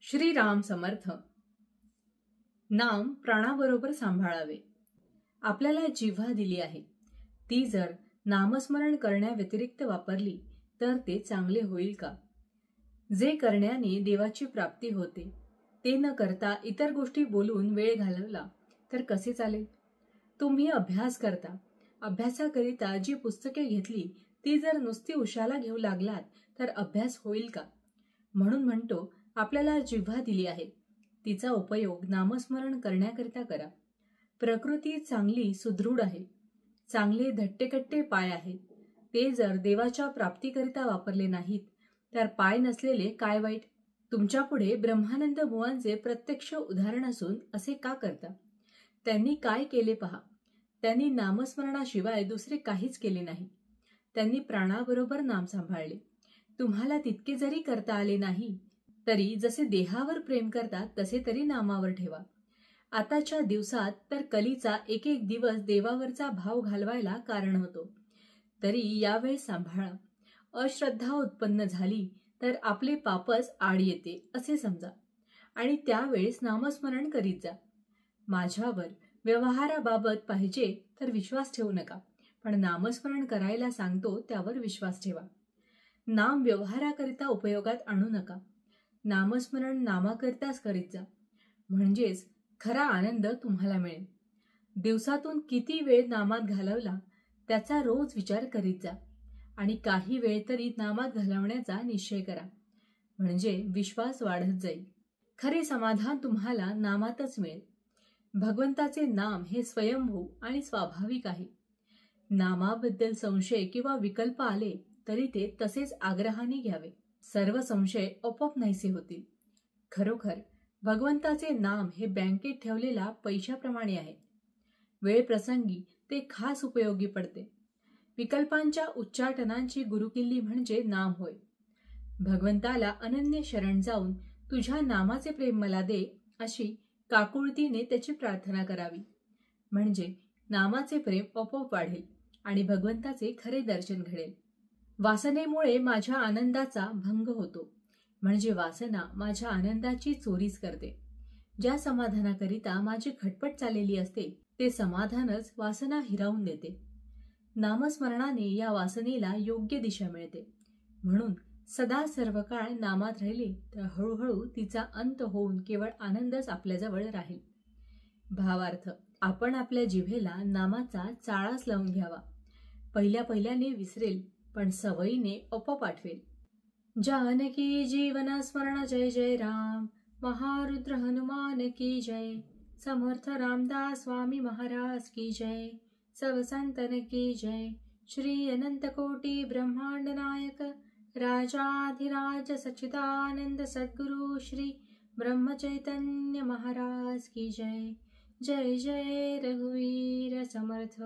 श्रीराम समर्थ. नाम प्राणाबरोबर सांभाळावे. आपल्याला जिव्हा दिली आहे, ती जर नामस्मरण करण्याव्यतिरिक्त वापरली तर ते चांगले होईल का? जे करण्याने देवाची प्राप्ती होते ते न करता इतर गोष्टी बोलून वेळ घालवला तर कसे चालेल? तुम्ही अभ्यास करता, अभ्यासाकरिता जी पुस्तके घेतली ती जर नुसती उशाला घेऊ लागलात तर अभ्यास होईल का? म्हणून म्हणतो, आपल्याला जिव्हा दिली आहे तिचा उपयोग नामस्मरण करण्याकरिता करा. प्रकृती चांगली सुदृढ आहे, चांगले धट्टेकट्टे पाय आहेत. ते जर देवाच्या प्राप्तीकरिता वापरले नाहीत तर पाय नसलेले काय वाईट? तुमच्यापुढे ब्रह्मानंद बुवांचे प्रत्यक्ष उदाहरण असून असे का करता? त्यांनी काय केले पहा. त्यांनी नामस्मरणाशिवाय दुसरे काहीच केले नाही. त्यांनी प्राणाबरोबर नाम सांभाळले. तुम्हाला तितके जरी करता आले नाही तरी जसे देहावर प्रेम करतात तसे तरी नामावर ठेवा. आताच्या दिवसात तर कलीचा एक एक दिवस देवावरचा भाव घालवायला कारण होतो. तरी यावेळी सांभाळा. अश्रद्धा उत्पन्न झाली तर आपले पापच आड येते असे समजा आणि त्यावेळेस नामस्मरण करीत जा. माझ्यावर व्यवहाराबाबत पाहिजे तर विश्वास ठेवू नका, पण नामस्मरण करायला सांगतो त्यावर विश्वास ठेवा. नाम व्यवहाराकरिता उपयोगात आणू नका. नामस्मरण नामाकरिताच करीत जा, म्हणजेच खरा आनंद तुम्हाला मिळेल. दिवसातून किती वेळ नामात घालवला त्याचा रोज विचार करीत जा आणि काही वेळ तरी नामात घालवण्याचा निश्चय करा, म्हणजे विश्वास वाढत जाईल. खरे समाधान तुम्हाला नामातच मिळेल. भगवंताचे नाम हे स्वयंभू आणि स्वाभाविक आहे. नामाबद्दल संशय किंवा विकल्प आले तरी ते तसेच आग्रहाने घ्यावे. सर्व संशय आपोआप नाहीसे होतील. खरोखर भगवंताचे नाम हे बँकेत ठेवलेला पैशाप्रमाणे आहे. वेळ प्रसंगी ते खास उपयोगी पडते. विकल्पांच्या उच्चाटनांची गुरुकिल्ली म्हणजे नाम होय. भगवंताला अनन्य शरण जाऊन तुझ्या नामाचे प्रेम मला दे अशी काकुळतीने त्याची प्रार्थना करावी, म्हणजे नामाचे प्रेम आपोआप वाढेल आणि भगवंताचे खरे दर्शन घडेल. वासनेमुळे माझ्या आनंदाचा भंग होतो, म्हणजे वासना माझ्या आनंदाची चोरीच करते. ज्या समाधानाकरिता माझी खटपट चाललेली असते ते समाधानच वासना हिरावून देते. नामस्मरणाने या वासनेला योग्य दिशा मिळते. म्हणून सदा सर्व काळ नामात राहिले तर हळूहळू तिचा अंत होऊन केवळ आनंदच आपल्याजवळ राहील. भावार्थ, आपण आपल्या जिभेला नामाचा चाळाच लावून घ्यावा. पहिल्याने विसरेल, पण सवयीने आपोआप आठवेल. जानकी जीवन स्मरण जय जय राम. महारुद्र हनुमान की जय. समर्थ रामदास स्वामी महाराज की जय. सब संतन की जय. श्री अनंत कोटि ब्रह्मांड नायक राजाधिराज सच्चिदानंद सद्गुरु श्री ब्रह्म चैतन्य महाराज की जय. जय जय रघुवीर समर्थ.